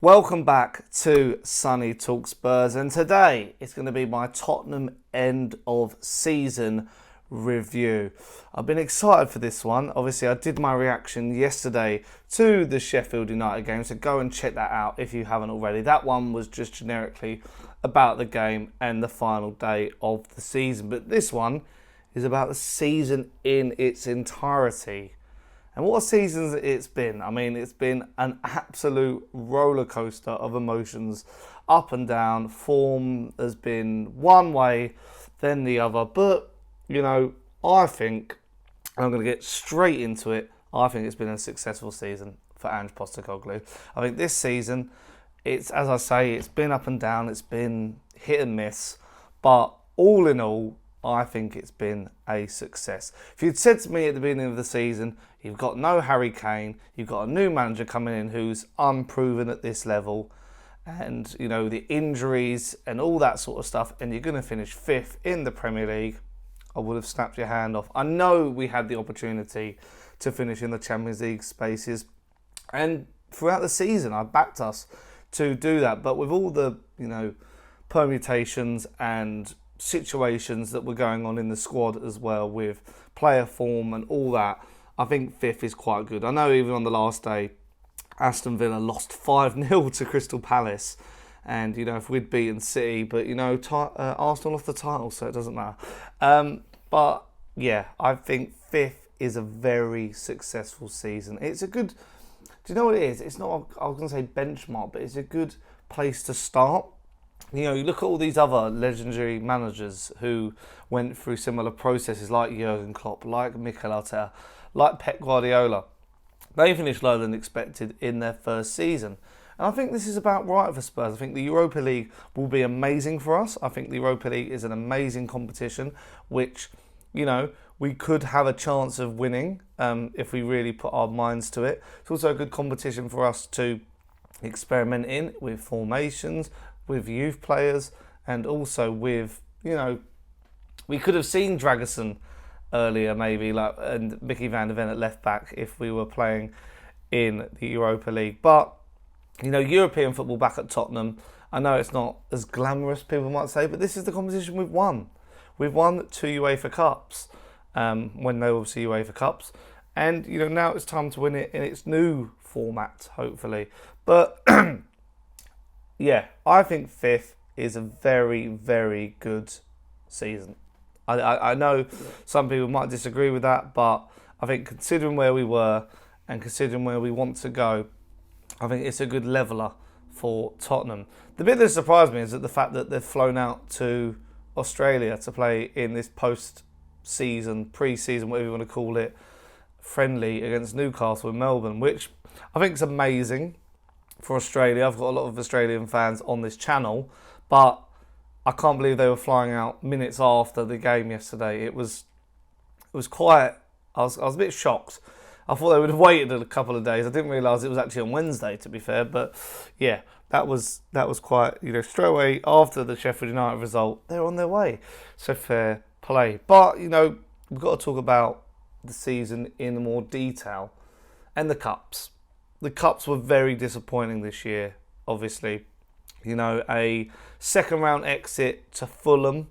Welcome back to Sonny Talk Spurs, and today it's going to be my Tottenham end of season review. I've been excited for this one. Obviously, I did my reaction yesterday to the Sheffield United game, so go and check that out if you haven't already. That one was just generically about the game and the final day of the season, but this one is about the season in its entirety. And what a season it's been. I mean, it's been an absolute roller coaster of emotions, up and down. Form has been one way, then the other. But, I think, and I'm going to get straight into it, I think it's been a successful season for Ange Postecoglou. I think this season, as I say, it's been up and down. It's been hit and miss. But all in all, I think it's been a success. If you'd said to me at the beginning of the season, you've got no Harry Kane, you've got a new manager coming in who's unproven at this level, and, the injuries and all that sort of stuff, and you're going to finish 5th in the Premier League, I would have snapped your hand off. I know we had the opportunity to finish in the Champions League spaces, and throughout the season I backed us to do that, but with all the, permutations and situations that were going on in the squad as well, with player form and all that, I think 5th is quite good. I know even on the last day, Aston Villa lost 5-0 to Crystal Palace, and if we'd beaten City, but Arsenal lost the title, so it doesn't matter. But yeah, I think 5th is a very successful season. It's a good, do you know what it is? It's not, I was going to say benchmark, but it's a good place to start. You look at all these other legendary managers who went through similar processes, like Jurgen Klopp, like Mikel Arteta, like Pep Guardiola. They finished lower than expected in their first season. And I think this is about right for Spurs. I think the Europa League will be amazing for us. I think the Europa League is an amazing competition, which, we could have a chance of winning if we really put our minds to it. It's also a good competition for us to experiment in with formations, with youth players, and also with, we could have seen Dragusin earlier maybe, and Mickey van der Ven at left back if we were playing in the Europa League. But, European football back at Tottenham, I know it's not as glamorous, people might say, but this is the competition we've won. We've won 2 UEFA Cups, when they were obviously UEFA Cups. And, now it's time to win it in its new format, hopefully. But yeah, I think 5th is a very, very good season. I know some people might disagree with that, but I think considering where we were and considering where we want to go, I think it's a good leveller for Tottenham. The bit that surprised me is that the fact that they've flown out to Australia to play in this post-season, pre-season, whatever you want to call it, friendly against Newcastle in Melbourne, which I think is amazing for Australia. I've got a lot of Australian fans on this channel, but I can't believe they were flying out minutes after the game yesterday. It was quite, I was a bit shocked. I thought they would have waited a couple of days. I didn't realise it was actually on Wednesday, to be fair, but yeah, that was quite, straight away after the Sheffield United result, they're on their way. So fair play. But, we've got to talk about the season in more detail and the cups. The cups were very disappointing this year, obviously. A second round exit to Fulham,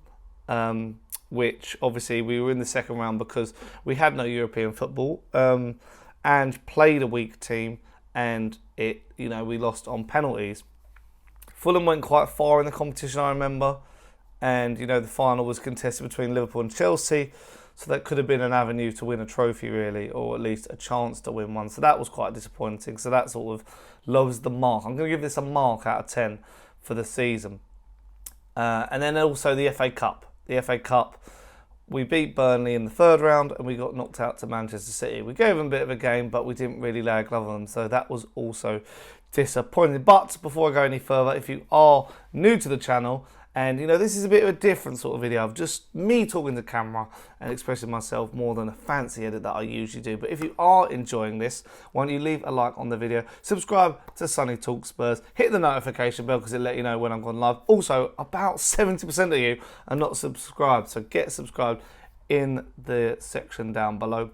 which obviously we were in the second round because we had no European football, and played a weak team, and we lost on penalties. Fulham went quite far in the competition, I remember, and the final was contested between Liverpool and Chelsea. So that could have been an avenue to win a trophy, really, or at least a chance to win one. So that was quite disappointing. So that sort of lowers the mark. I'm going to give this a mark out of 10 for the season. And then also the FA Cup. The FA Cup, we beat Burnley in the 3rd round and we got knocked out to Manchester City. We gave them a bit of a game, but we didn't really lay a glove on them. So that was also disappointing. But before I go any further, if you are new to the channel, and, this is a bit of a different sort of video of just me talking to camera and expressing myself more than a fancy edit that I usually do. But if you are enjoying this, why don't you leave a like on the video, subscribe to Sonny Talk Spurs, hit the notification bell because it'll let you know when I'm going live. Also, about 70% of you are not subscribed, so get subscribed in the section down below.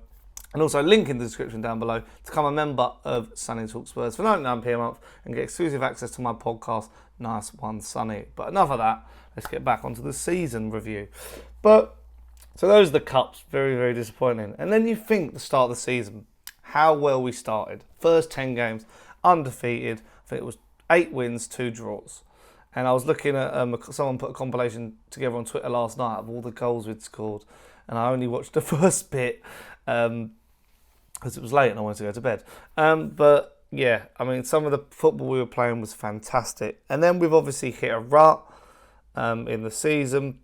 And also link in the description down below to become a member of Sonny Talk Spurs for £99 a month and get exclusive access to my podcast, Nice One Sonny. But enough of that, let's get back onto the season review. So those are the cups, very, very disappointing. And then you think the start of the season, how well we started. First 10 games, undefeated. I think it was 8 wins, 2 draws. And I was looking at, someone put a compilation together on Twitter last night of all the goals we'd scored. And I only watched the first bit because it was late and I wanted to go to bed. But yeah, I mean, some of the football we were playing was fantastic. And then we've obviously hit a rut in the season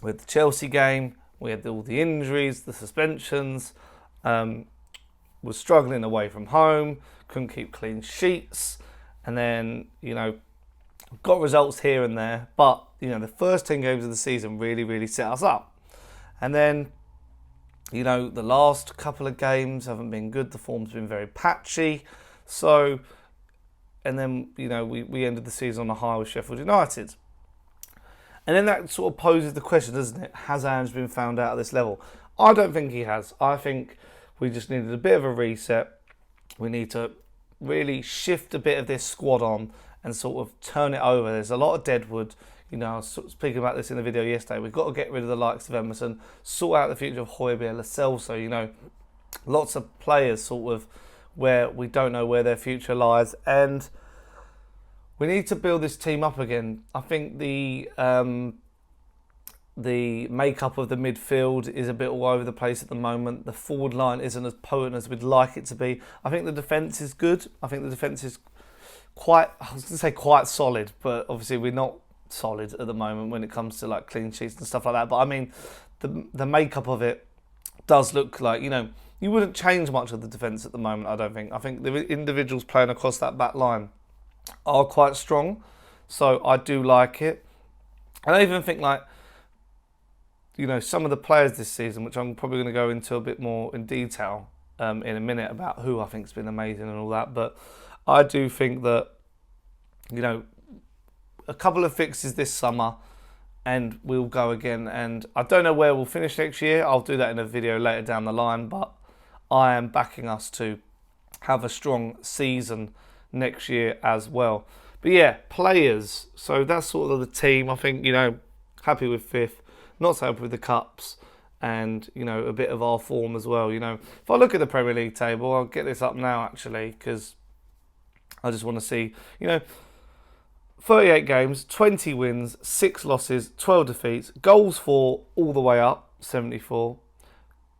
with the Chelsea game. We had all the injuries, the suspensions, was struggling away from home, couldn't keep clean sheets. And then, got results here and there. But, the first 10 games of the season really, really set us up. And then, the last couple of games haven't been good. The form's been very patchy. So, and then, we ended the season on a high with Sheffield United. And then that sort of poses the question, doesn't it? Has Ange been found out at this level? I don't think he has. I think we just needed a bit of a reset. We need to really shift a bit of this squad on and sort of turn it over. There's a lot of deadwood. I was speaking about this in the video yesterday. We've got to get rid of the likes of Emerson, sort out the future of Højbjerg, Lascelles. So, lots of players sort of where we don't know where their future lies. And we need to build this team up again. I think the makeup of the midfield is a bit all over the place at the moment. The forward line isn't as potent as we'd like it to be. I think the defence is good. I think the defence is quite solid, but obviously we're not solid at the moment when it comes to like clean sheets and stuff like that. But I mean, the makeup of it does look like, you wouldn't change much of the defence at the moment, I don't think. I think the individuals playing across that back line are quite strong, so I do like it. And I even think some of the players this season, which I'm probably going to go into a bit more in detail in a minute about who I think's been amazing and all that, but I do think that a couple of fixes this summer and we'll go again. And I don't know where we'll finish next year. I'll do that in a video later down the line, but I am backing us to have a strong season next year as well. But yeah, players. So that's sort of the team. I think, happy with 5th, not so happy with the cups, and, a bit of our form as well. If I look at the Premier League table, I'll get this up now actually, because I just want to see, 38 games, 20 wins, 6 losses, 12 defeats, goals for all the way up, 74,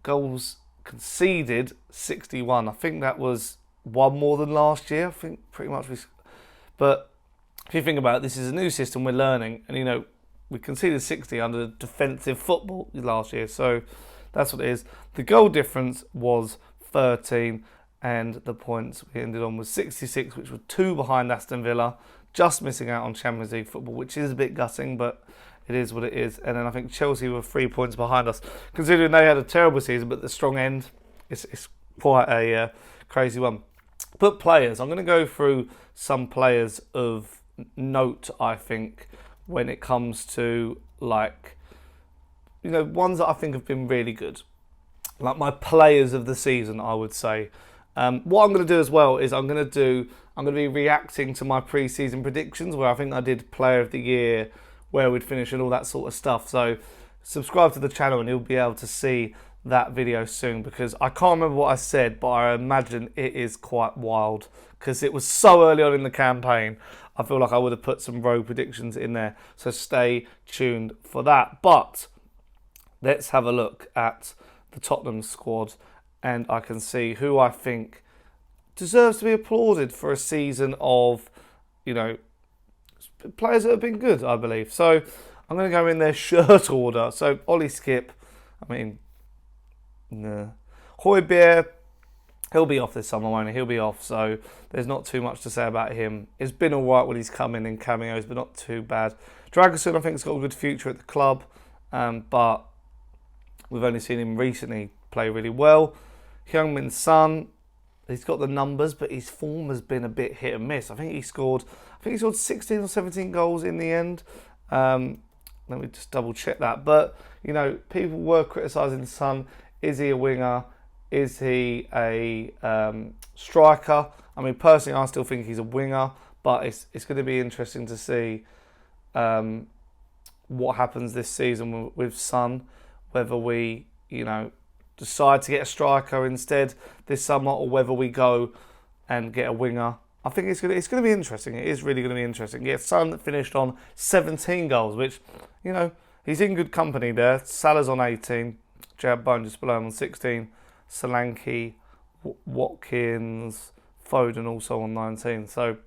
goals conceded, 61. I think that was one more than last year. I think pretty much but if you think about it, this is a new system we're learning, and we conceded 60 under defensive football last year, so that's what it is. The goal difference was 13, and the points we ended on was 66, which were 2 behind Aston Villa, just missing out on Champions League football, which is a bit gutting, but it is what it is. And then I think Chelsea were 3 points behind us, considering they had a terrible season, but the strong end, it's quite a crazy one. But players, I'm going to go through some players of note, I think, when it comes to ones that I think have been really good. Like my players of the season, I would say. What I'm going to do as well is I'm going to be reacting to my pre-season predictions, where I think I did Player of the Year, where we'd finish and all that sort of stuff. So subscribe to the channel and you'll be able to see that video soon, because I can't remember what I said, but I imagine it is quite wild because it was so early on in the campaign. I feel like I would have put some rogue predictions in there, so stay tuned for that. But let's have a look at the Tottenham squad, and I can see who I think deserves to be applauded for a season of, players that have been good, I believe. So I'm going to go in their shirt order. So Ollie Skip, Højbjerg, he'll be off this summer, won't he? He'll be off, so there's not too much to say about him. It's been all right when he's come in cameos, but not too bad. Dragosin, I think, has got a good future at the club, but we've only seen him recently play really well. Heung-Min's son, he's got the numbers, but his form has been a bit hit and miss. I think he scored 16 or 17 goals in the end. Let me just double check that. But, people were criticising the son. Is he a winger? Is he a striker? I mean, personally, I still think he's a winger, but it's going to be interesting to see what happens this season with Son, whether we, decide to get a striker instead this summer, or whether we go and get a winger. I think it's going to be interesting. It is really going to be interesting. Yeah, Son finished on 17 goals, which, he's in good company there. Salah's on 18, Jab Bone just below him on 16, Solanke, Watkins, Foden also on 19. So,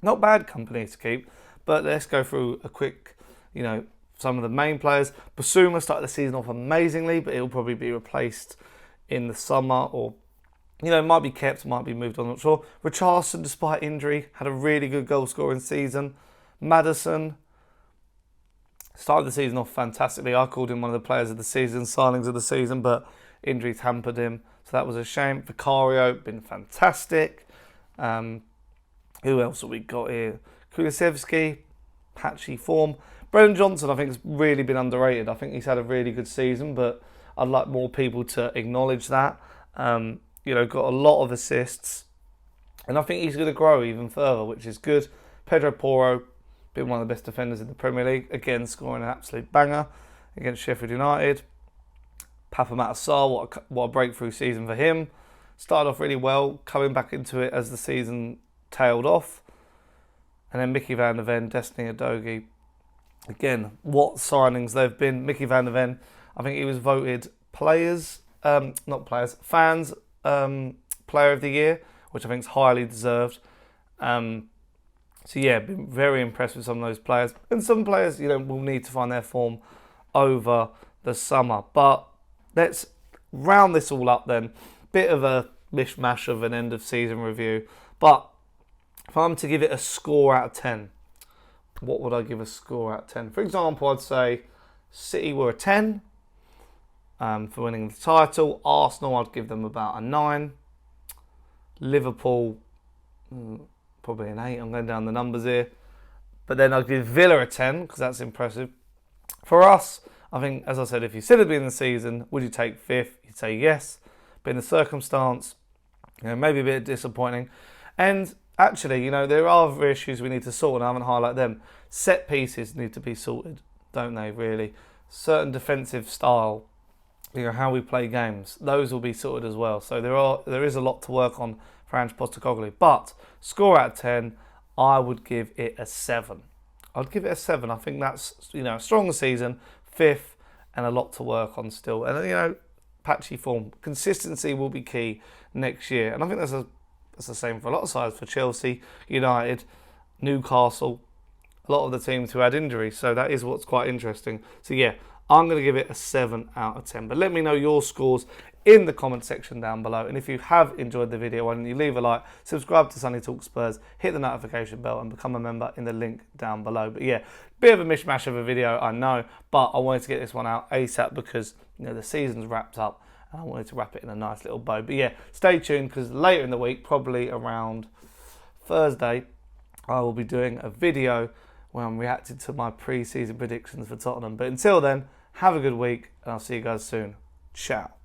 not bad company to keep. But let's go through a quick, some of the main players. Basuma started the season off amazingly, but he'll probably be replaced in the summer, or might be kept, might be moved on, I'm not sure. Richarlison, despite injury, had a really good goal scoring season. Maddison started the season off fantastically. I called him one of the players of the season, signings of the season, but injuries hampered him, so that was a shame. Vicario, been fantastic. Who else have we got here? Kulusevski, patchy form. Brennan Johnson, I think, has really been underrated. I think he's had a really good season, but I'd like more people to acknowledge that. Got a lot of assists, and I think he's going to grow even further, which is good. Pedro Porro, been one of the best defenders in the Premier League, again scoring an absolute banger against Sheffield United. Papa Matasar, what a breakthrough season for him. Started off really well, coming back into it as the season tailed off. And then Mickey van der Ven, Destiny Udogie. Again, what signings they've been. Mickey van der Ven, I think he was voted fans player of the year, which I think is highly deserved. Been very impressed with some of those players. And some players, will need to find their form over the summer. But let's round this all up then. Bit of a mishmash of an end of season review. But if I'm to give it a score out of 10, what would I give a score out of 10? For example, I'd say City were a 10 for winning the title. Arsenal, I'd give them about a 9. Liverpool, probably an 8. I'm going down the numbers here. But then I'd give Villa a 10 because that's impressive. For us, I think, as I said, if you said it'd be in the season, would you take 5th? You'd say yes. But in the circumstance, maybe a bit disappointing. And actually, there are other issues we need to sort, and I haven't highlighted them. Set pieces need to be sorted, don't they, really? Certain defensive style, how we play games, those will be sorted as well. So there is a lot to work on for Ange Postecoglou. But score out of 10, I would give it a 7. I'd give it a 7. I think that's, a strong season, 5th, and a lot to work on still. And, patchy form. Consistency will be key next year. And I think that's the same for a lot of sides, for Chelsea, United, Newcastle, a lot of the teams who had injuries. So that is what's quite interesting. So yeah, I'm going to give it a 7 out of 10. But let me know your scores in the comment section down below. And if you have enjoyed the video, why don't you leave a like, subscribe to Sonny Talk Spurs, hit the notification bell and become a member in the link down below. But yeah, bit of a mishmash of a video, I know, but I wanted to get this one out ASAP because the season's wrapped up. And I wanted to wrap it in a nice little bow. But yeah, stay tuned because later in the week, probably around Thursday, I will be doing a video where I'm reacting to my pre-season predictions for Tottenham. But until then, have a good week and I'll see you guys soon. Ciao.